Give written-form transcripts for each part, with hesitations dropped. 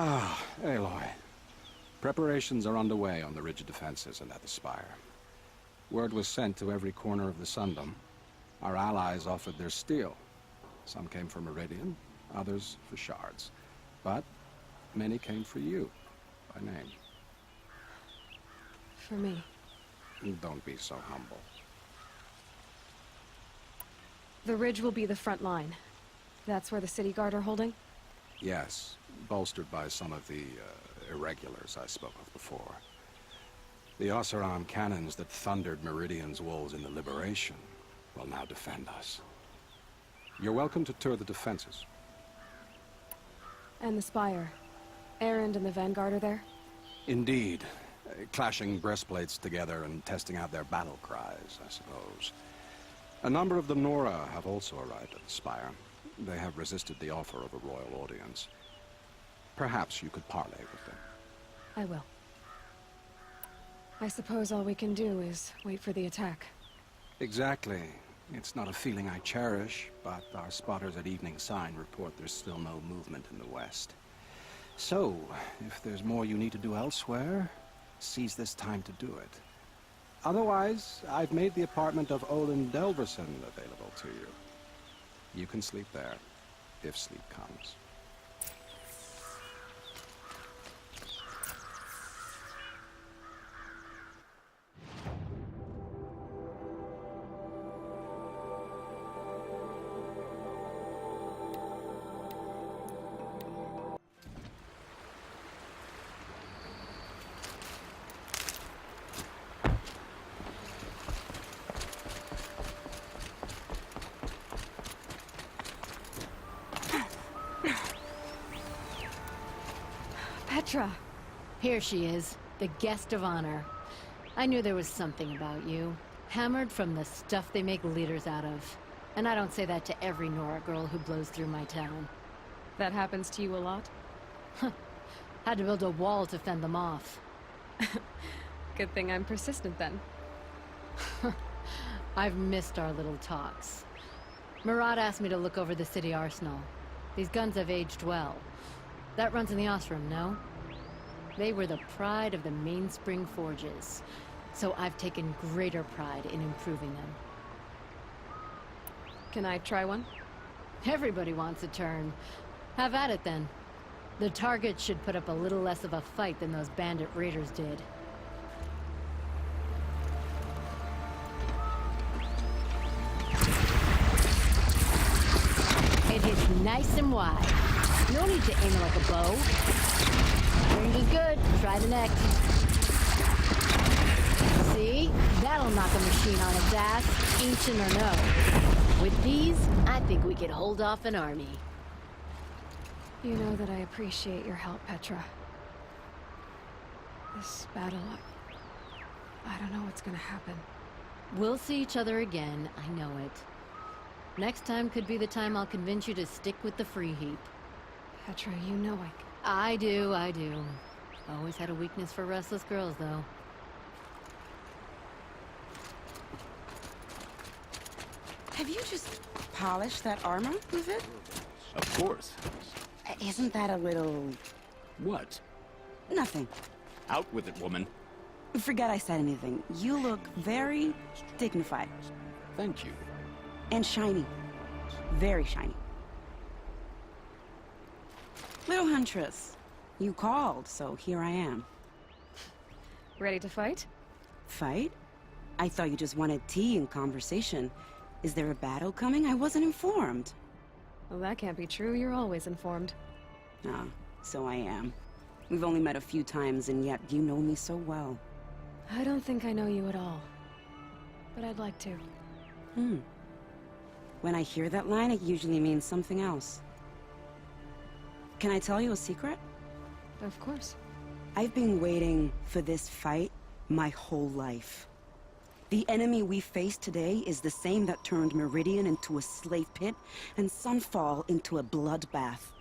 Ah, Aloy. Preparations are underway on the ridge defenses and at the spire. Word was sent to every corner of the Sundom. Our allies offered their steel. Some came for Meridian, others for shards. But many came for you, by name. For me. Don't be so humble. The ridge will be the front line. That's where the city guard are holding? Yes, bolstered by some of the irregulars I spoke of before. The Oseram cannons that thundered Meridian's walls in the Liberation will now defend us. You're welcome to tour the defenses. And the spire. Erend and the Vanguard are there? Indeed. Clashing breastplates together and testing out their battle cries, I suppose. A number of the Nora have also arrived at the spire. They have resisted the offer of a royal audience. Perhaps you could parley with them. I will. I suppose all we can do is wait for the attack. Exactly. It's not a feeling I cherish, but our spotters at Evening Sign report there's still no movement in the west. So, if there's more you need to do elsewhere, seize this time to do it. Otherwise, I've made the apartment of Olin Delverson available to you. You can sleep there, if sleep comes. Petra! Here she is, the guest of honor. I knew there was something about you. Hammered from the stuff they make leaders out of. And I don't say that to every Nora girl who blows through my town. That happens to you a lot? Had to build a wall to fend them off. Good thing I'm persistent then. I've missed our little talks. Murad asked me to look over the city arsenal. These guns have aged well. That runs in the Osram, no? They were the pride of the Mainspring Forges. So I've taken greater pride in improving them. Can I try one? Everybody wants a turn. Have at it then. The target should put up a little less of a fight than those bandit raiders did. It hits nice and wide. No need to aim it like a bow. Range is good. Try the next. See? That'll knock a machine on its ass, ancient or no. With these, I think we could hold off an army. You know that I appreciate your help, Petra. This battle, I don't know what's gonna happen. We'll see each other again, I know it. Next time could be the time I'll convince you to stick with the free heap. Petra, you know I do. Always had a weakness for restless girls, though. Have you just polished that armor with it? Of course. Isn't that a little... What? Nothing. Out with it, woman. Forget I said anything. You look very dignified. Thank you. And shiny. Very shiny. Little Huntress, you called, so here I am. Ready to fight? Fight? I thought you just wanted tea and conversation. Is there a battle coming? I wasn't informed. Well, that can't be true. You're always informed. Ah, so I am. We've only met a few times, and yet you know me so well. I don't think I know you at all. But I'd like to. When I hear that line, it usually means something else. Can I tell you a secret? Of course. I've been waiting for this fight my whole life. The enemy we face today is the same that turned Meridian into a slave pit and Sunfall into a bloodbath.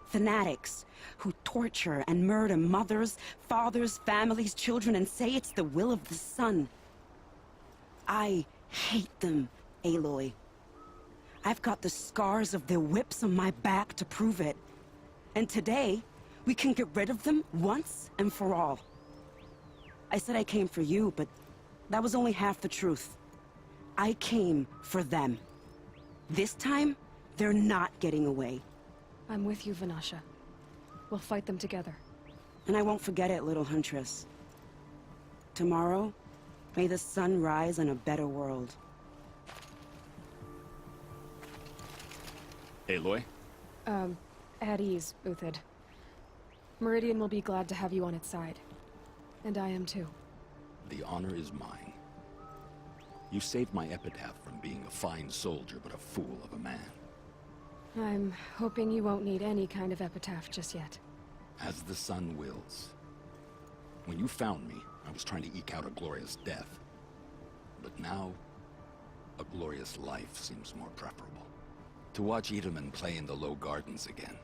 Fanatics who torture and murder mothers, fathers, families, children, and say it's the will of the sun. I hate them, Aloy. I've got the scars of their whips on my back to prove it. And today, We can get rid of them once and for all. I said I came for you, but that was only half the truth. I came for them. This time, they're not getting away. I'm with you, Vanasha. We'll fight them together. And I won't forget it, little huntress. Tomorrow, may the sun rise in a better world. Aloy? At ease, Uthid. Meridian will be glad to have you on its side. And I am too. The honor is mine. You saved my epitaph from being a fine soldier, but a fool of a man. I'm hoping you won't need any kind of epitaph just yet. As the sun wills. When you found me, I was trying to eke out a glorious death. But now, a glorious life seems more preferable. To watch Edelman play in the low gardens again.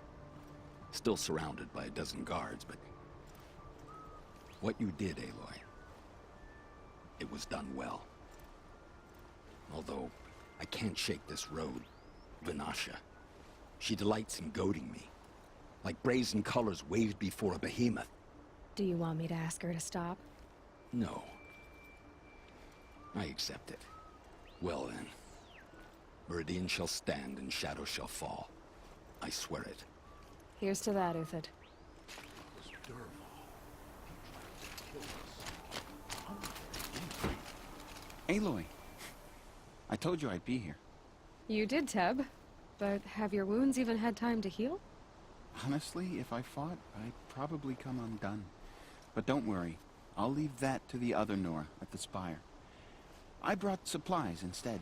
Still surrounded by a dozen guards, but... what you did, Aloy, it was done well. Although, I can't shake this road, Vanasha. She delights in goading me. Like brazen colors waved before a behemoth. Do you want me to ask her to stop? No. I accept it. Well then. Meridian shall stand and shadow shall fall. I swear it. Here's to that, Uthid. Aloy, I told you I'd be here. You did, Teb. But have your wounds even had time to heal? Honestly, if I fought, I'd probably come undone. But don't worry, I'll leave that to the other Nora at the Spire. I brought supplies instead.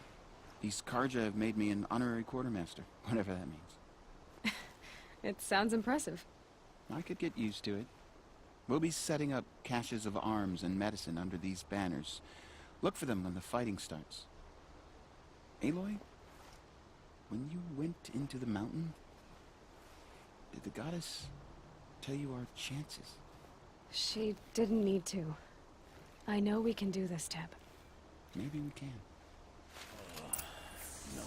These Karja have made me an honorary quartermaster, whatever that means. It sounds impressive. I could get used to it. We'll be setting up caches of arms and medicine under these banners. Look for them when the fighting starts. Aloy, when you went into the mountain, did the goddess tell you our chances? She didn't need to. I know we can do this, Teb. Maybe we can. No,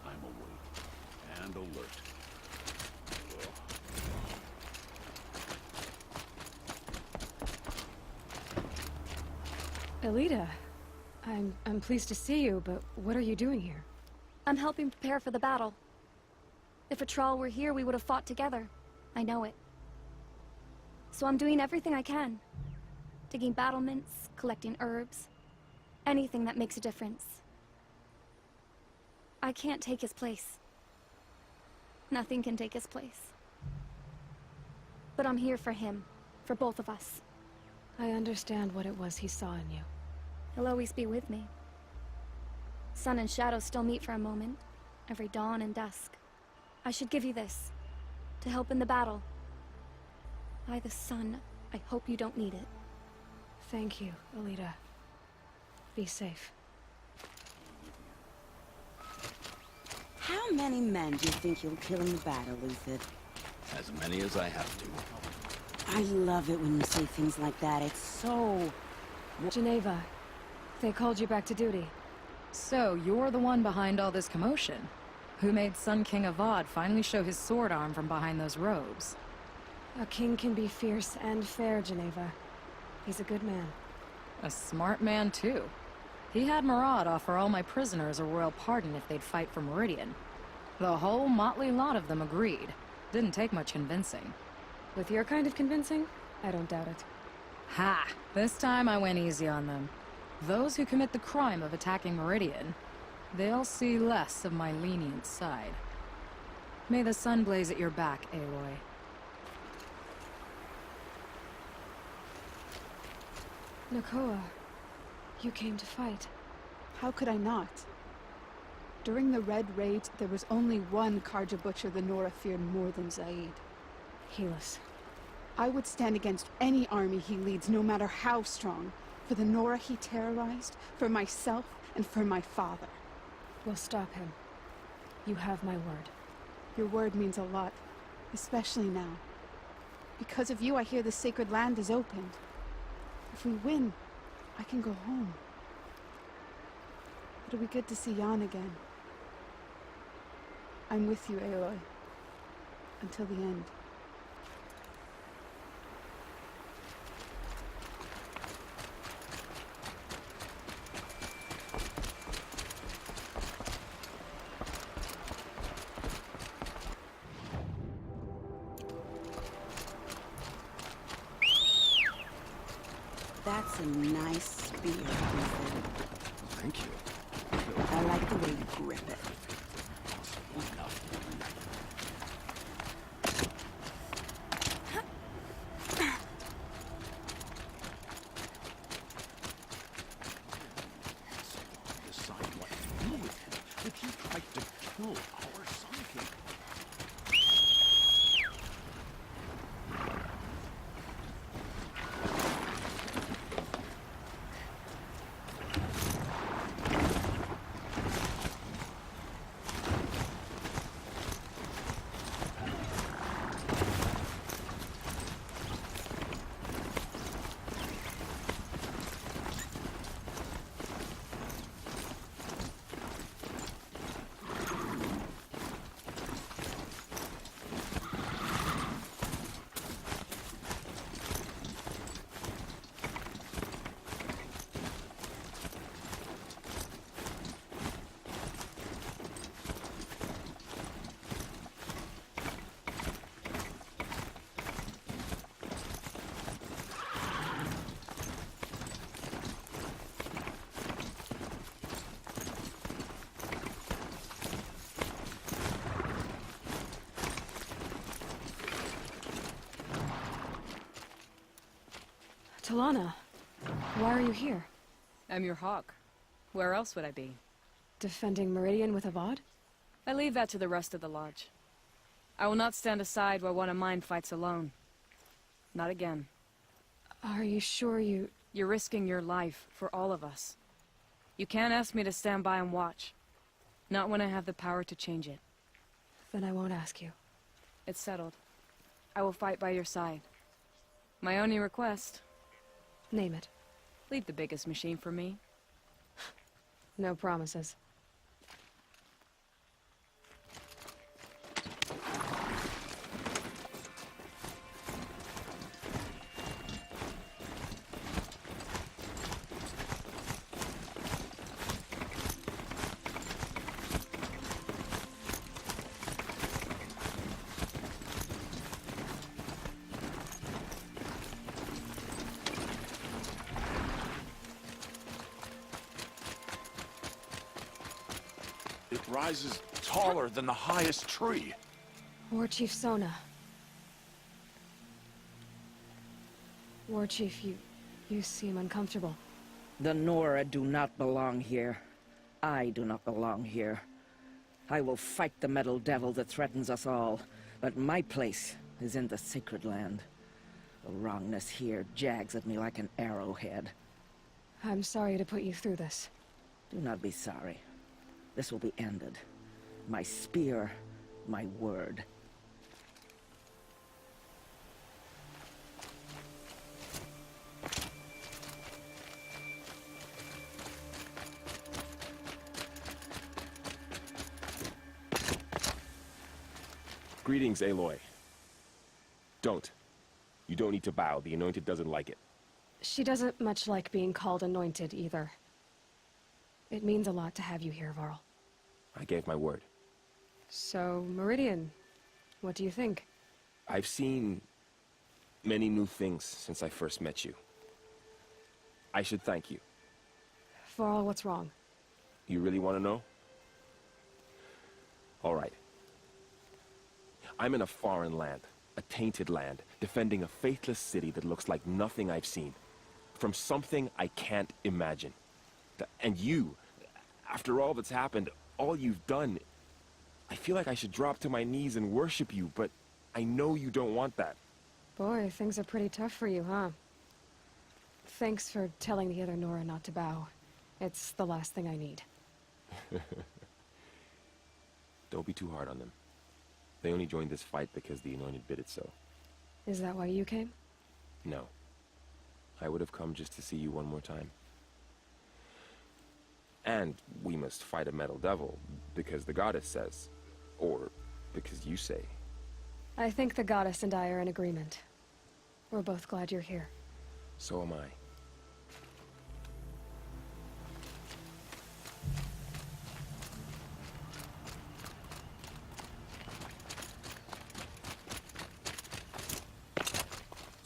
I'm awake and alert. Elita, I'm pleased to see you, but what are you doing here? I'm helping prepare for the battle. If a Thrall were here, we would have fought together. I know it. So I'm doing everything I can. Digging battlements, collecting herbs. Anything that makes a difference. I can't take his place. Nothing can take his place. But I'm here for him. For both of us. I understand what it was he saw in you. He'll always be with me. Sun and shadow still meet for a moment. Every dawn and dusk. I should give you this. To help in the battle. By the sun, I hope you don't need it. Thank you, Elita. Be safe. How many men do you think you'll kill in the battle, Uthid? As many as I have to. I love it when you say things like that. It's so... Geneva, they called you back to duty. So, you're the one behind all this commotion? Who made Sun King Avad finally show his sword arm from behind those robes? A king can be fierce and fair, Geneva. He's a good man. A smart man, too. He had Murad offer all my prisoners a royal pardon if they'd fight for Meridian. The whole motley lot of them agreed. Didn't take much convincing. With your kind of convincing, I don't doubt it. Ha! This time I went easy on them. Those who commit the crime of attacking Meridian, they'll see less of my lenient side. May the sun blaze at your back, Aloy. Nakoa, you came to fight. How could I not? During the Red Raids, there was only one Karja butcher the Nora feared more than Zaid. Helis. I would stand against any army he leads, no matter how strong. For the Nora he terrorized, for myself, and for my father. We'll stop him. You have my word. Your word means a lot, especially now. Because of you, I hear the sacred land is opened. If we win, I can go home. It'll be good to see Jan again. I'm with you, Aloy. Until the end. That's a nice spear, Ethan. Thank you. I like the way you grip it. Enough. Decide what to do with him. If you tried to kill our Sun King. Talana, why are you here? I'm your hawk. Where else would I be? Defending Meridian with Avad? I leave that to the rest of the Lodge. I will not stand aside while one of mine fights alone. Not again. Are you sure you... You're risking your life for all of us. You can't ask me to stand by and watch. Not when I have the power to change it. Then I won't ask you. It's settled. I will fight by your side. My only request... Name it. Leave the biggest machine for me. No promises. It rises taller than the highest tree. War Chief Sona. War Chief, you seem uncomfortable. The Nora do not belong here. I do not belong here. I will fight the metal devil that threatens us all, but my place is in the sacred land. The wrongness here jags at me like an arrowhead. I'm sorry to put you through this. Do not be sorry. This will be ended. My spear, my word. Greetings, Aloy. Don't. You don't need to bow. The Anointed doesn't like it. She doesn't much like being called Anointed, either. It means a lot to have you here, Varl. I gave my word. So, Meridian, what do you think? I've seen many new things since I first met you. I should thank you. Varl, what's wrong? You really want to know? All right. I'm in a foreign land, a tainted land, defending a faithless city that looks like nothing I've seen. From something I can't imagine. And you, after all that's happened, all you've done, I feel like I should drop to my knees and worship you, but I know you don't want that. Boy, things are pretty tough for you, huh? Thanks for telling the other Nora not to bow. It's the last thing I need. Don't be too hard on them. They only joined this fight because the Anointed bid it so. Is that why you came? No. I would have come just to see you one more time. And we must fight a metal devil, because the goddess says. Or because you say. I think the goddess and I are in agreement. We're both glad you're here. So am I.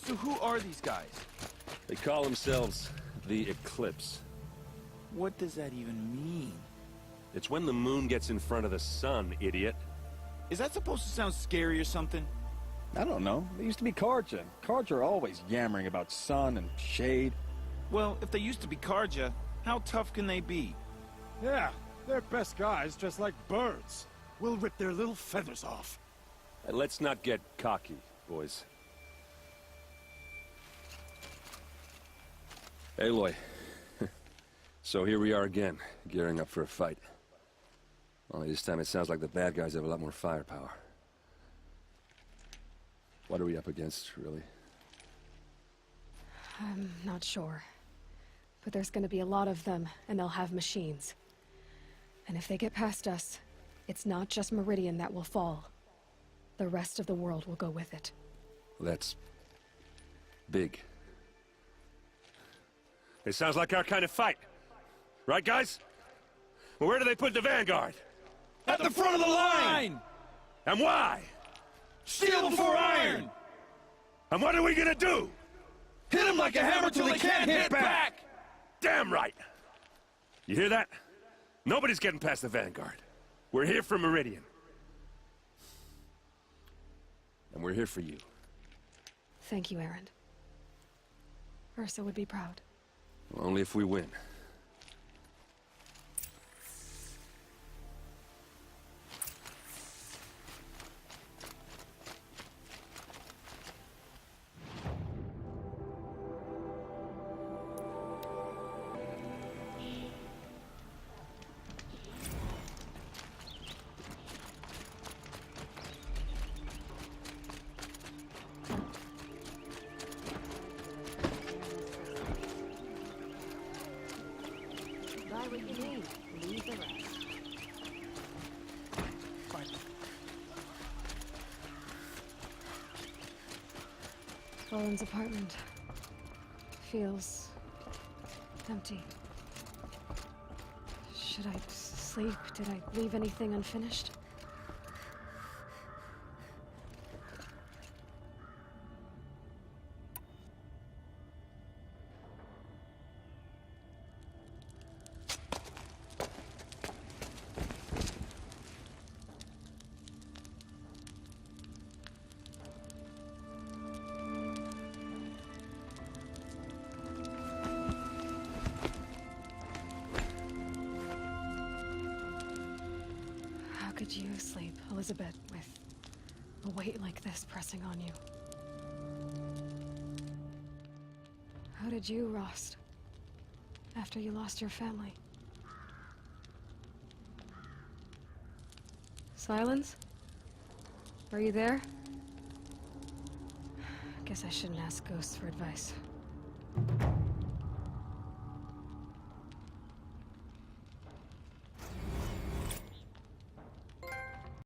So who are these guys? They call themselves the eclipse. What does that even mean? It's when the moon gets in front of the sun, idiot. Is that supposed to sound scary or something? I don't know. They used to be Karja. Karja are always yammering about sun and shade. Well, if they used to be Karja, how tough can they be? Yeah, they're best guys just like birds. We'll rip their little feathers off. Let's not get cocky, boys. Aloy. So here we are again, gearing up for a fight. Only this time it sounds like the bad guys have a lot more firepower. What are we up against, really? I'm not sure. But there's gonna be a lot of them, and they'll have machines. And if they get past us, it's not just Meridian that will fall. The rest of the world will go with it. That's big. It sounds like our kind of fight. Right, guys? Well, where do they put the Vanguard? At the front of the line! And why? Steel before iron! And what are we gonna do? Hit them like a hammer till they can't hit back! Damn right! You hear that? Nobody's getting past the Vanguard. We're here for Meridian. And we're here for you. Thank you, Erend. Ursa would be proud. Only if we win. Buy what you need, leave the rest. Roland's apartment feels empty. Should I sleep? Did I leave anything unfinished? How could you sleep, Elizabeth, with a weight like this pressing on you? How did you, Rost, after you lost your family? Silence? Are you there? Guess I shouldn't ask ghosts for advice.